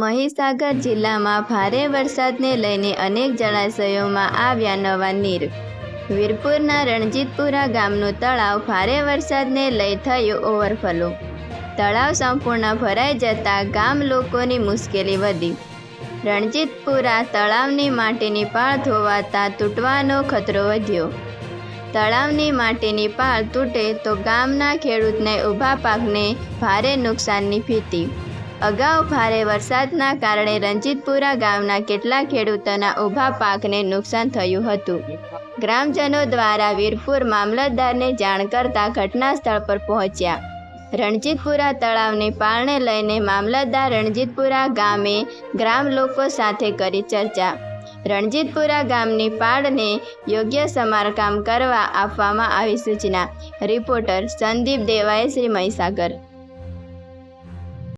મહીસાગર જિલ્લામાં ભારે વરસાદને લઈને અનેક જળાશયોમાં આવ્યા નવા નીર। વીરપુરના રણજીતપુરા ગામનું તળાવ ભારે વરસાદને લઈ થયું ઓવરફ્લો। તળાવ સંપૂર્ણ ભરાઈ જતા ગામ લોકોની મુશ્કેલી વધી। રણજીતપુરા તળાવની માટીની પાળ ધોવાતા તૂટવાનો ખતરો વધ્યો। તળાવની માટીની પાળ તૂટે તો ગામના ખેડૂતને ઊભા પાકને ભારે નુકસાનની ભીતિ। અગાઉ ભારે વરસાદના કારણે રણજીતપુરા ગામના કેટલાક ખેડૂતોના ઊભા પાકને નુકસાન થયું હતું। ગ્રામજનો દ્વારા વીરપુર મામલતદારને જાણ કરતા ઘટના સ્થળ પર પહોંચ્યા। રણજીતપુરા તળાવની પાળને લઈને મામલતદાર રણજીતપુરા ગામે ગ્રામ લોકો સાથે કરી ચર્ચા। રણજીતપુરા ગામની પાળને યોગ્ય સમારકામ કરવા આપવામાં આવી સૂચના। રિપોર્ટર સંદીપ દેવાય, શ્રી મહીસાગર।